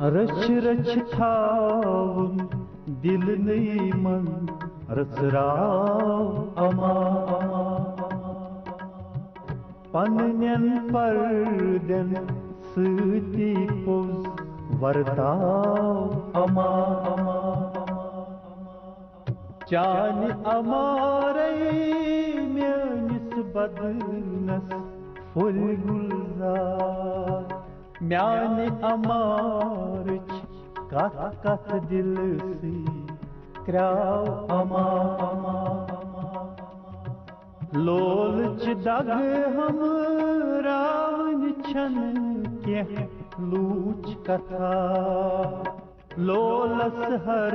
रच रच थाउन दिल नई मन रचराव अमा पन्नन पर्दन सती पोज वर्ताव अमा चान अमारे म्यानिस बदनस फुल गुलजार म्यान अमारच कथ कथ दिल सी क्राव अमा लोलच दग हम रावन छन के लूच कथा लोलस हर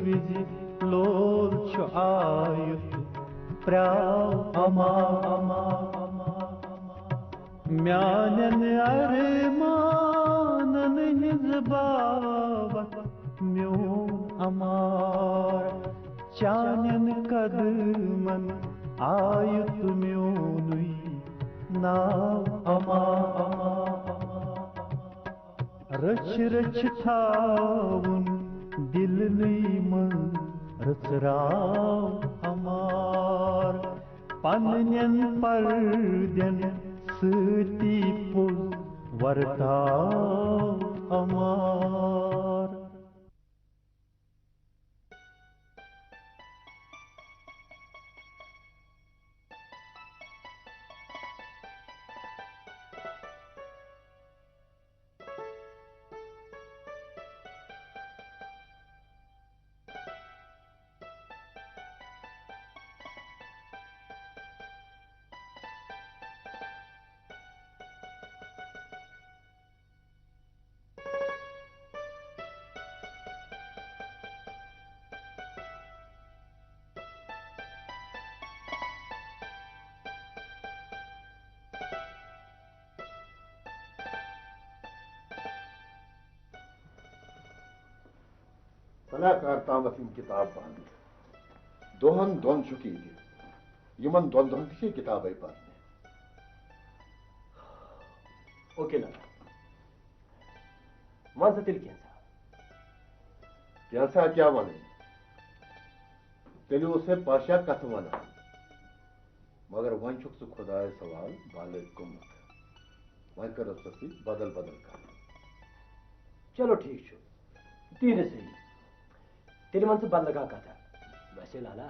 विज लोल छु आयुत प्राव अमा म्यानन अरमानन हिज बावत म्योन अमार चानन कदमन आयुत म्योनुई नाव अमा रच रच थाउन दिल नई मन रचराव अमार पन्नन पर्दन सती पोज वर्ताव अमार। सलाहकार तामस किताब पाने दोहन दोन चुकी यमन दोन दोहन थी किताबें पाने ओके ना मान सा तिल कैसा क्या माने तेल उसे पाशा कथ वना मगर वन चुक खुदा सवाल बाले कुमत वन कर बदल बदल कर चलो ठीक छो तीन सही तेरे मन से बद लगा कथा वैसे लाला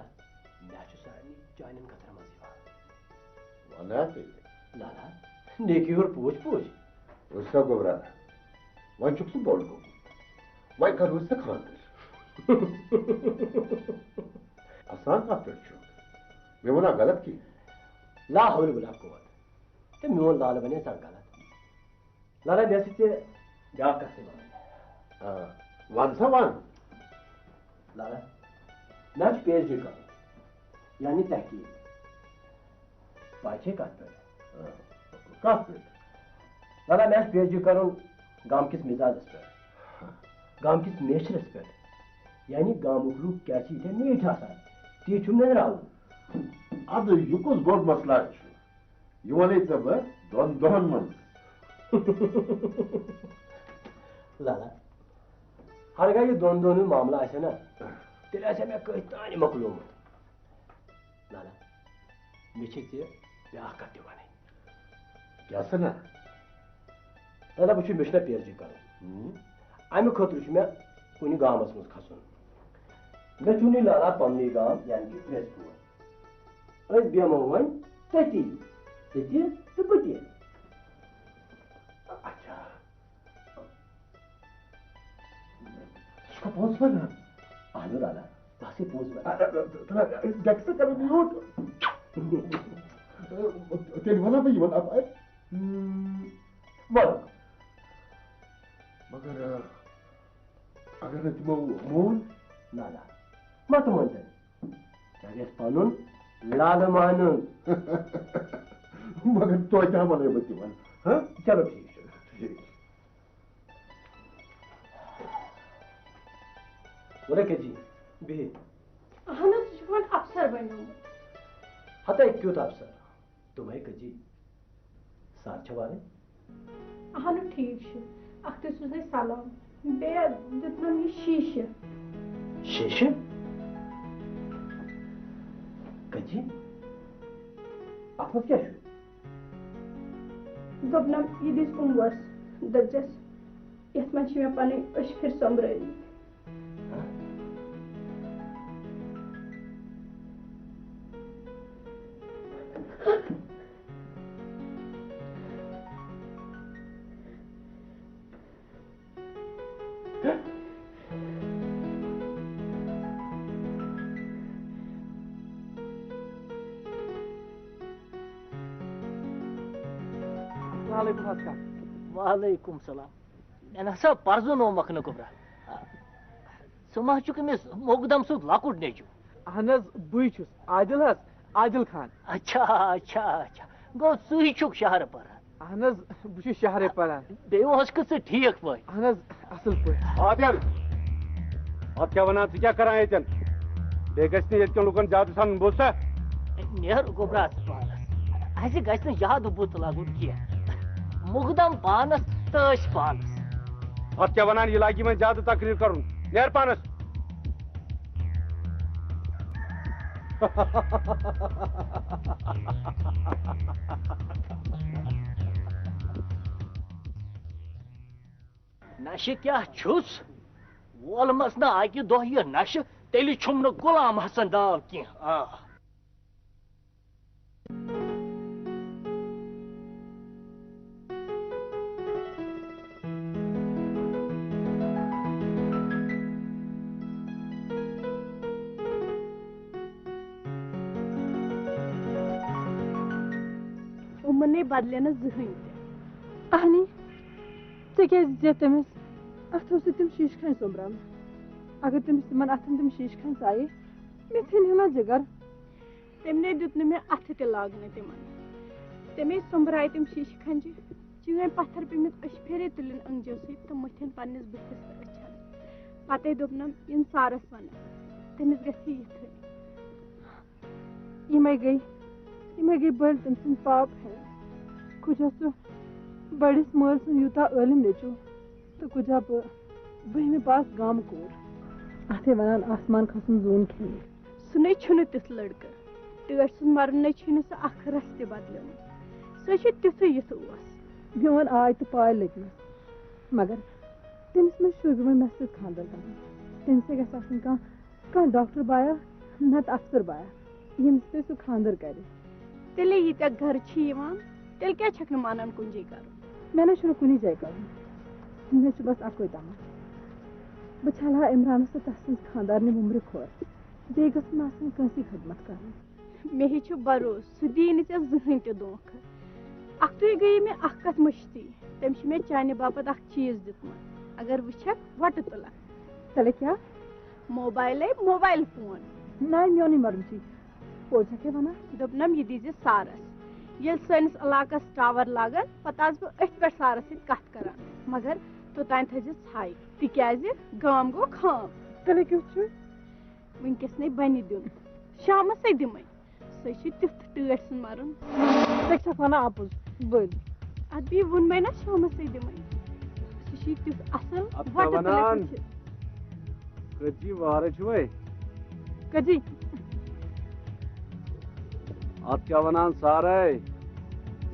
मैं सारनी चाइनन कथर मजी वना ते लाला नेकी और पूछ पूछ उसका गोबरा वन चुक से बोल को वन कर उससे खानदर आसान का पेचो मैं वना गलत की ला हौल बुला कुवत ते मोन लाल बने सर गलत लाला जैसे ते जा करते माने वन सा वन लाला मैं PhD कर यानी तहकीक पाछे काट लाला मैं PhD करूं गांव किस मिजाज पर गांव किस नेचर पर यानी गांव लोग क्या चीज है मीठ आसान ती छु नजर आउ अब युकुस बोर्ड मसला छु युवने सब दोन दोन मन लाला हर ये दोन दोन मामला ऐसे ना तेरे ऐसे मैं कहता नहीं मकलूम लाला मिछे ते ब्याह करते वाले क्या सना लाला बुझ मिशना PhD कर अमे खतर मैं कुछ गाँवस मज खसन मे चुनी लाला पन्नी गाँव यानी कि प्रेसपुर बेमो वन तती तो बती अच्छा इसका पहुंच बना आनो लाला पासे पोज गैक्स कर म्यूट तेल वाला भी बना पाए बोल मगर अगर तुम मून लाला मत मनते जगह पानुन लाल मानुन मगर तो क्या बने बच्चे मन हाँ चलो ठीक है बोले के जी बे अहना जुवान अफसर बनो हता क्यों था अफसर तुम्हें के जी साथ छवाले अहना ठीक छ अख्तर सुसे सलाम बे दितनम ये शीशे शीशे कजी आपस क्या दोपनम ये दिस कुंवर्स दजस यथ मन मे पन अश फिर संभ्राली वालेकुम सलाम मैं हसा परजो नो मखन कुबरा सुमा चुकमिस मोगदम सुद लाकुड नेचु अहनज बुई छुस आदिल हस आदिल खान अच्छा अच्छा अच्छा गो सुई चुक शहर पर अहनज बुछ शहर पर बेयो हस कस ठीक पय अहनज असल पर आदिल अब क्या वना क्या करा येतन बेगस ने येतन लुकन जादू सान बोसा नेहर कुबरा ऐसे गस न याद बुत लागुड किया मुगदम पानस तश पानस अब क्या वना इलाकी में जादू तकरीर करूं नेहर पानस नशे क्या छुस वोलमस ना आकि दो ये नश तेली छुम न गुलाम हसन दाव की उमने बदले न जहन अहनी तक तमिस अथो से तम शीश खान सोमरान अगर तमिस तिमन अथन तम शीश खान आये मे थिन हना जगर तमने दुत न मे अथ ते लागने तिमन तमे सोमराय तम शीश खान चुए पत्थर पेमित अश फेरे तुलन अंगजो से तम मथन पन्नस बुथिस अछन पते दोपनम इन सारस वन तमिस गथि यथ इमे गई बल तम सिन पाप है कुछ सो बड़िस मल सुन यूता इलम नेचु तो कुजा बहमे पास गाम कोर अथे वनान आसमान खसन जोन खेल सुने छुन तिथ लड़का तट सुन मरन छुन स अख रस ते बदलम सो तिथ युथ ओस मियोन आय तो पाय लग्न मगर तमिस मे शुभ में मे सत खानदर कर तमसे गस आसन कह डॉक्टर बाया नत अफसर बाया यम्स पे सु खानदर करे तेले यीत्या घर तेल क्या छक मानन कुंजी कर मैंने शुरू कुनी जाय कर मैं बस अको तमा बछला इमरान से तसन खानदार ने मुमर खोर बेगस मासन कंसी खदमत कर मे ही भरोस सुदीन ते जहन ते दोख अख तुई गई मे अख कत मश्ती तम मे चाने बापत अख चीज दितमत अगर वछक वट तुला तले क्या मोबाइल फोन ना म्योनी मर्जी पोछा के वना दोपनम ये दीजिए सारस ये सैनिस इलाकस टावर लागन पता बह अथ पे सारस सत कत कर मगर तोतान थजिस हाई तिकाज गाम गो खाम तले क्यों वनकस ने बन दिन शाम से दिमे सह तुथ टट सन मरन तक वन आपुज बल अत बी वोन मे ना शाम से दिमे सह तुथ असल कजी वार छुए कजी अत क्या वनान सारे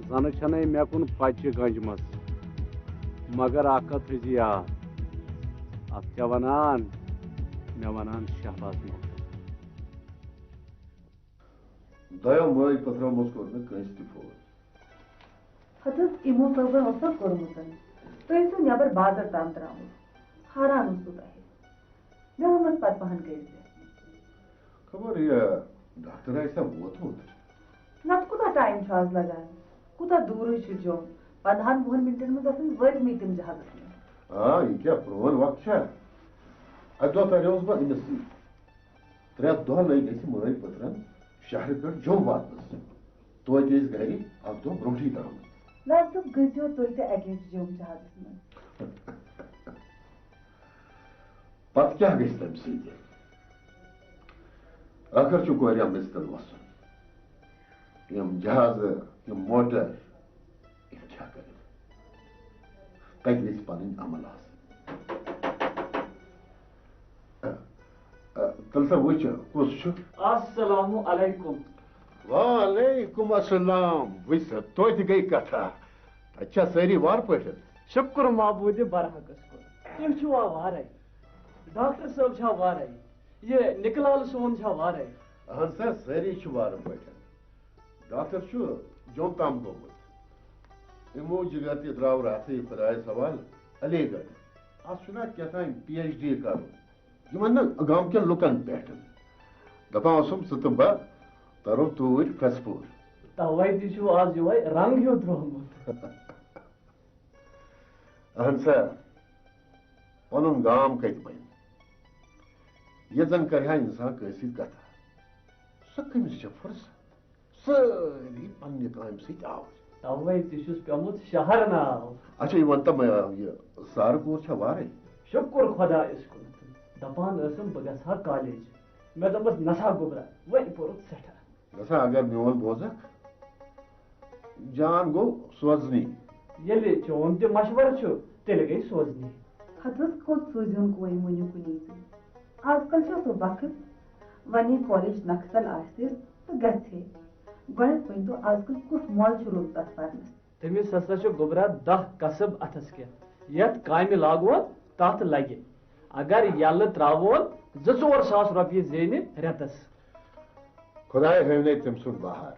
जन छने मे कुन पचि गंजमस मगर अकत थी याद अत क्या वनान मे वनान शहबाज दया मई पत्रमोस कोर न कंस ति फोन हतस इमो सब हसब कोरमुतन तो इसो नबर बाजार ताम तरामु हारा नुसु बहे मे मत पत पहन गई खबर ये डॉक्टर ऐसा होत नत कुता टाइम छाज लगा कुता दूर जो 15 मिनटन में गसन वत मी तिम जहाज हां ये क्या प्रोवन वक्त छा अदो तरियोस बा इनसी त्रे दो लई गसी मई पत्रन शहर पे जो वापस तो जेस गरी अब तो ब्रोठी दाम लाज तो गजो तो ते अगेंस्ट जो जहाज में पत क्या गस तम सीधे आखिर चु कोरिया मिस्टर वसन यम जहाज यम मोटर क्या करे तक इस पानी अमल आस तल सा वुच कुस छु अस्सलामु अलैकुम। वालेकुम अस्सलाम। विस तो गई कथा अच्छा सारी वार पठन शुक्र महबूद बरहकस को तुम छुआ वारे डॉक्टर साहब छा वारे ये निकलाल सोन छा वारे अहन सर सारी छु वार पठन डॉक्टर छु जोम ताम गोमुत इमो जगह द्राव राथी खुदाय सवाल अलीगढ़ आज सुना क्या था PhD करो यमन गांव के लुकन पेटन दपा असम सतबा तरो तूर फसपुर तवै दिशु आज जो है रंग यो द्रोहमुत अहन सर पनुन गांव कत बन ये जन कर इंसान कैसी कथा सकमिस फुर्सत सारी पन्ने काम सत आव तवै दिशुस पेमुत शहर नाव अच्छा ये वंतम ये सारपुर छ वारे शुक्र खुदा इसको दपान असम बगसा कॉलेज मैं दमस नशा गुबरा वही पोरुत सेठा नशा अगर मोल बोजक जान गो सोजनी येले चोन ते मशवर छु तेले गई सोजनी खतस को सोजन कोई मुनि कुनी आजकल जो तो वक्त वनी कॉलेज नक्सल आसे तो गथे गणत पइन तो आजकल कुछ मॉल शुरू तस परनस तमी ससा छु गुबरा 10 कसब अथस के यत कामि लागो तात लगे अगर यल त्रावोन 2-4 रुपये जेने रेतस खुदाय हेवने तम सुन बाहर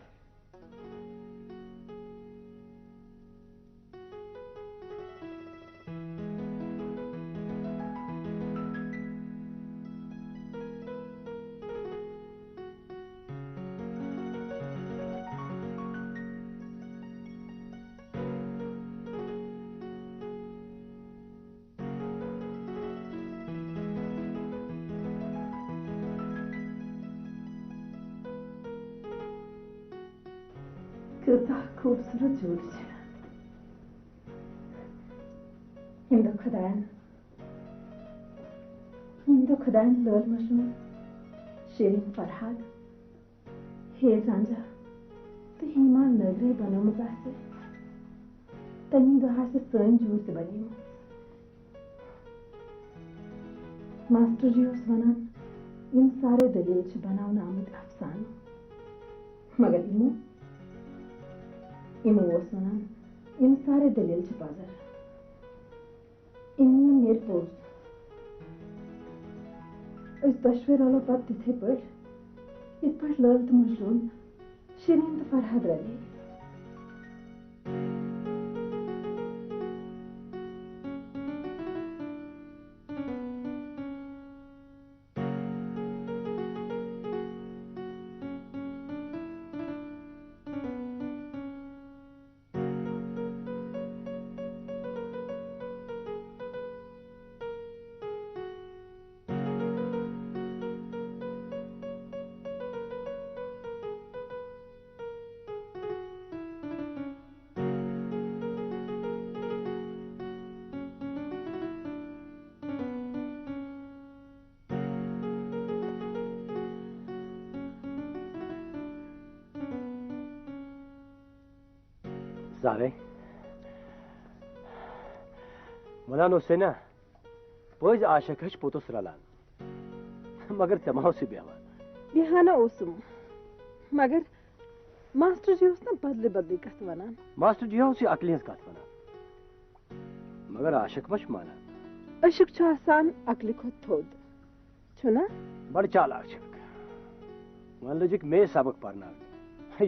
कितना खूबसूरत जोड़ है हिंदू खुदायन लोल मशरूम शेरिन फरहाद हे सांजा तो हिमा नगरी बनो मजा से तमी दोहा से सन जोड़ से बनी मास्टर जी उस वनान इन सारे दलील से बनाओ नामुद अफसानों मगर इमो वसनान इन सारे दलील से बाजार इमो निर्पोज इस तस्वीर वालों पर तिथे पर इस पर लल्त मजलूम शिरीन तो फरहाद रहे सारे मना नो से ना पज आशक हज पोतुस रलान मगर तमाव से बिहाना ओसुम मगर मास्टर जी उस ना बदले बदली कथ वनान मास्टर जी उसे अकली हंस कथ वनान मगर आशक मश माना अशक छ आसान अकली को थोद छुना बड़ चाल आशक मान लीजिए मैं सबक पढ़ना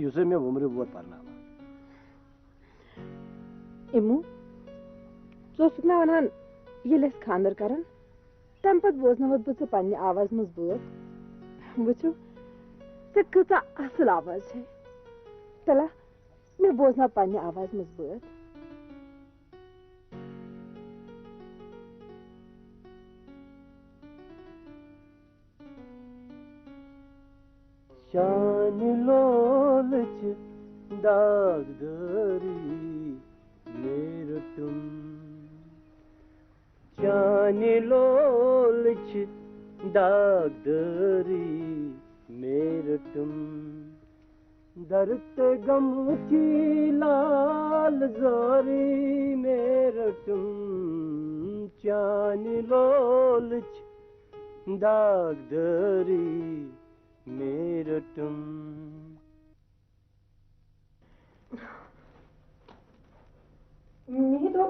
युसे में उम्र वोट पढ़ना इमू जोसुकना वनान ये लेस खानदर करन तम पत बोजना वत बस पन्ने आवाज मजबूत वचो से कता असल आवाज है तला मैं बोजना पन्ने आवाज मजबूत शान लोलच दागदरी मेरे तुम जान लोलच दागदरी मेरे तुम दर्द गम की लाल जोरी मेरे तुम जान लोलच दागदरी मेरो तुम मी तो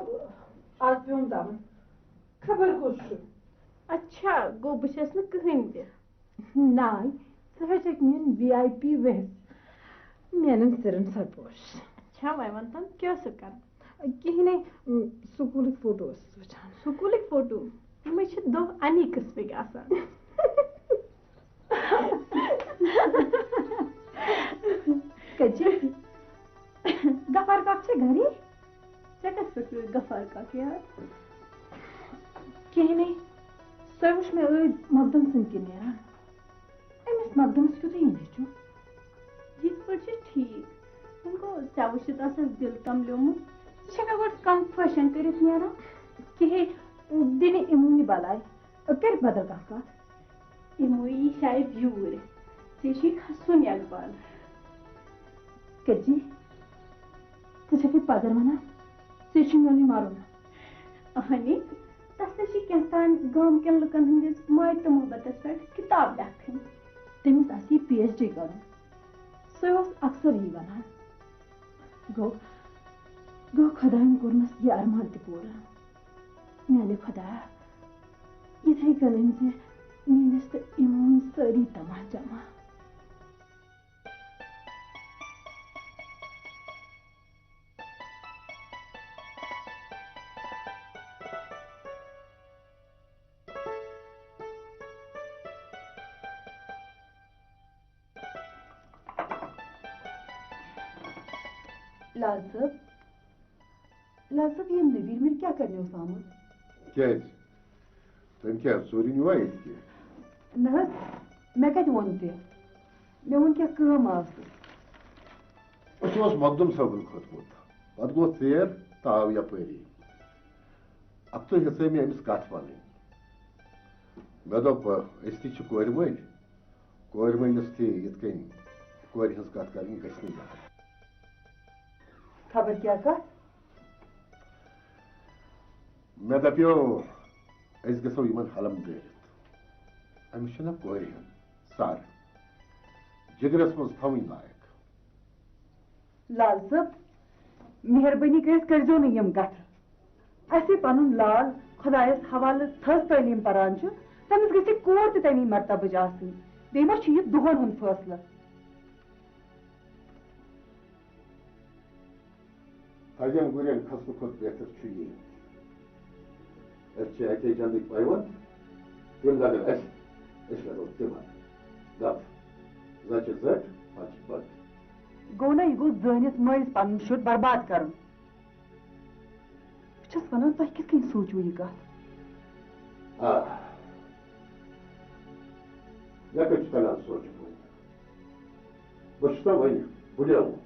आज पेम दामन खबर कुछ अच्छा गो बस न कहीं ते नाय सह मेन VIP वेस मेनन सिरन सरपोश अच्छा वह वंतन क्या सकर कहीं स्कूल फोटोस वचान स्कूल फोटो मे दो अनी किस्म आसान कजी गफार का घरी चकस गफार का क्या कहीं सवश में मकदम सिंह के नेरा एमस मकदम क्यों तो ये चु जित पर ठीक उनको चावशित आसन दिल कम लोमु शका गोट कम फशन करित नेरा कहे दिन इमुनी बालाई कर बदल का इमुई शायद यूर सेशी खसुन यागबाल कजी तुझे के पादर मना सेशी मोनी मारो अहनी तस्सी कहतान गाम के लुकन हंदिस मायत मोहब्बत पे किताब लिखन तमिस आसी PhD कर सोस अक्सर ही बना गो खुदाइन कोरमस ये अरमान ते पूरा मैंने खुदा इथे कलन से मीनस इमोन सरी तमा जमा लाजब ये नवीर में क्या करने सामन क्या तुम क्या चोरी नुआ इसकी न मैं कत वन ते मे वन क्या काम आस मकदम सबन खोतमुत पत गो सेर ताव यपरी अब तो हिस्से में अमिस कत वन मे दोप कोर मल कोर मलिस थे ये कोर हज कत कर खबर क्या कत मे दपो गो इन हलम दरित अमिस कोर सार जिगरस मज थवन लायक लाल सब मेहरबानी कर यम कथ असे पन लाल खुदायस हवाले थस तालीम परान तमिस गि कोर तमी मरतबज आसन बे मा यह दुहन हुंद फैसला थजन गुरन खसन खुद बेहतर ये अके जल्दी पैवत तिम लगन लगो तिम गप जच जट पच पच गो ना यह गो जनिस मज पन शुर बर्बाद कर वन तुम कित कन सोचो यह कत मे कत तगान सोच बहुत वन बुढ़ियोमुत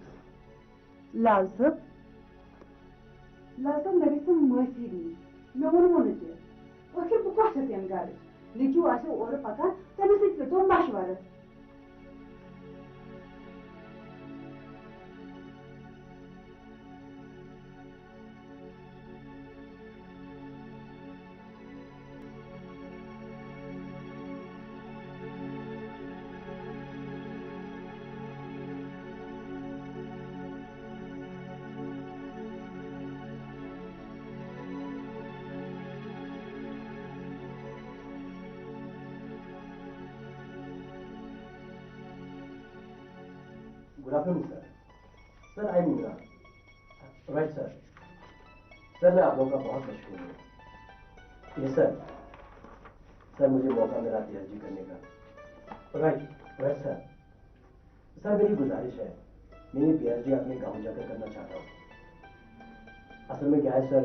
लाल सब मे गई माफी दी मे वोनमो न आखिर बह कस तम गर निचू आसे और पता तमिस सो मशवर Good afternoon, sir. Sir, I'm Imran. Right, sir. Sir मैं आप लोगों का बहुत मशहूर हूँ। ये सर मुझे मौका मिला PhD करने का। Right sir. सर मेरी गुजारिश है, मैं ये PhD अपने गांव जाकर करना चाहता हूँ। असल में क्या है सर,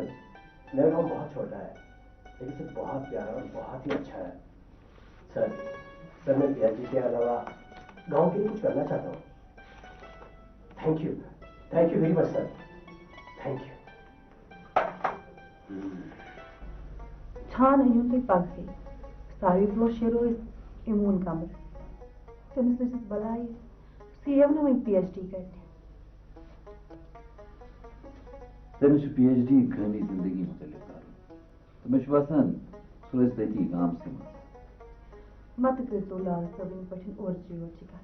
मेरा गांव बहुत छोटा है, लेकिन सर बहुत प्यारा और बहुत ही अच्छा है। सर मैं PhD के अलावा गांव के लिए कुछ करना चाहता हूँ। Thank you very much sir, thank you. छान अन तुम पगह सारी फ्लो शेरो इमून कमर तमिस बलाई सेव न वन PhD करने तमिस PhD गामी जिंदगी मुतलिक कर तो मे बसान सो तती गाम से मत कर तो लाल सबन पठन और जीव चिका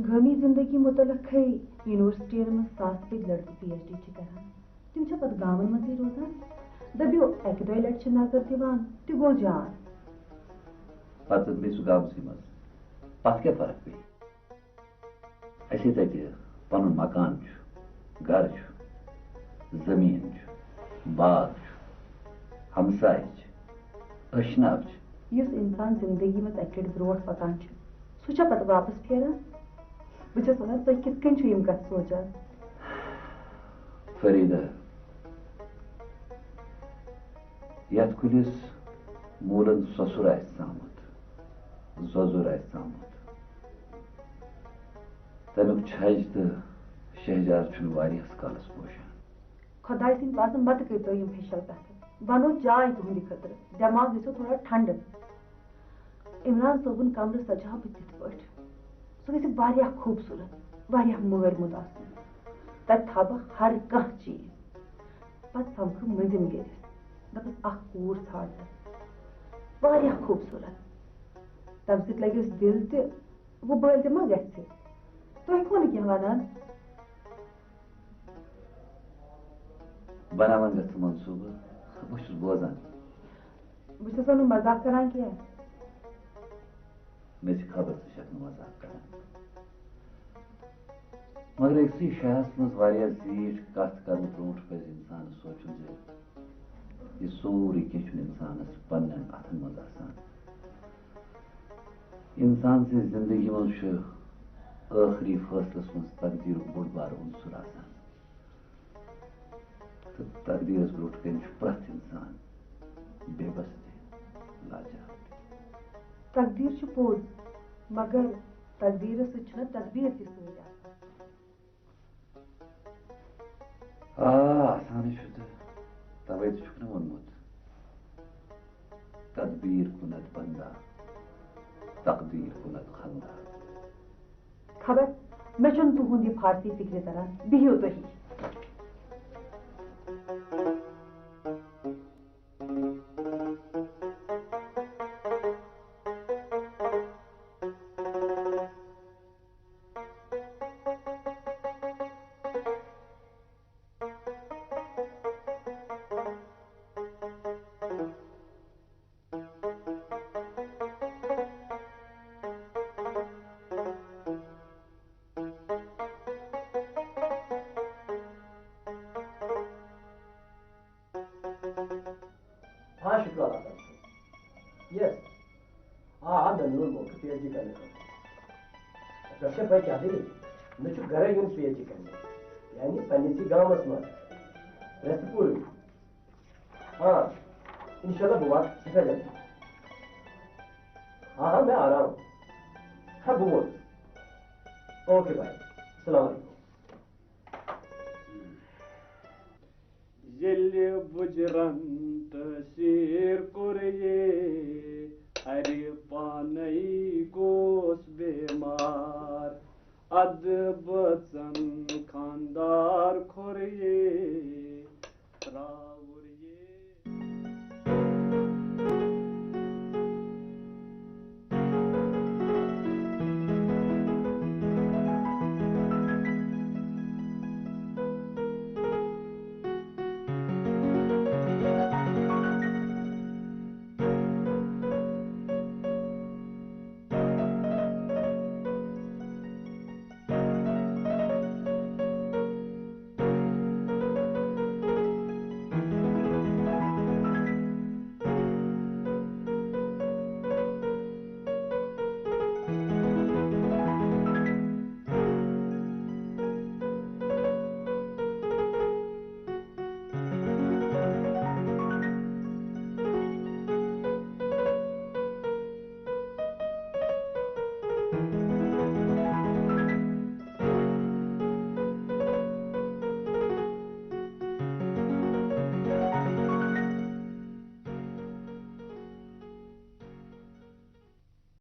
गमी जिंदगी मुतलक है यूनिवर्सिटी में सास पे लड़की पीएचडी चिकरान तुम छ पत गावन मत रोजान दबियो एक दो लट नजर दिवान तु गो जान पत बे सुगाम सिमस पत क्या फर्क पे ऐसे तक पन मकान घर जमीन बाग हमसाय अशनाब युस इंसान जिंदगी में एक ब्रोट पकान सह छ पत वापस फेरान बस वन तुम कित कन कत सोचान फरीदा यथ कुलिस मूलन ससुर आमत जजुर आमत तमुक छज तो शहजार कालस पोशान खुदाय सिंह पासन मत कर तो फेशल कथ बनो जाय तुंद खतर दिमाग गो थोड़ा ठंड इमरान सोबन कमर सजा बह तिथ पट सह गि खूबसूरत मर मुद तब था बह हर कह चीज पत समख मंजिम गिरस दपस कूर ाड़ खूबसूरत तम सत लगिस दिल तो वो बल मा ग तुम कौन क्या वन बनावन गथ मनसूब बस बोजान बस वन मजाक करान क्या मे खबर षक मजाक करान मगर अक्सरी शहस मज जीठ कथ कर ब्रोट पज इंसान सोचुन ये सोरी क्या इंसानस पन्न अथन मज इंसान से जिंदगी मज आखिरी फैसलस मज तकदीर बोड़ बार उनसुर तो तकदीरस ब्रोट कन प्रथ इंसान बेबस लाचार तकदीर पोज मगर तकदीर तदबीर आसान तवे तो वोनमुत तदबीर कुनत बंदा तकदीर कुनत खंदा खबर मे तुहद फारसी फिक्र तरह बिहो तुही हाँ शुक्र अदा यस हाँ बेंगलोर में पीएचडी करने रक्षा भाई क्या दी मे घर यून पीएचडी करने यानी पन्नीसी गाँव में रस्तपुर हाँ इंशाल्लाह बुआ सीखा जाती हाँ हाँ मैं आ रहा हूँ हाँ बुआ ओके भाई अस्सलाम वालेकुम Yeli bujran tasir kurye hari panai gos bemar adbatsan khandar khorye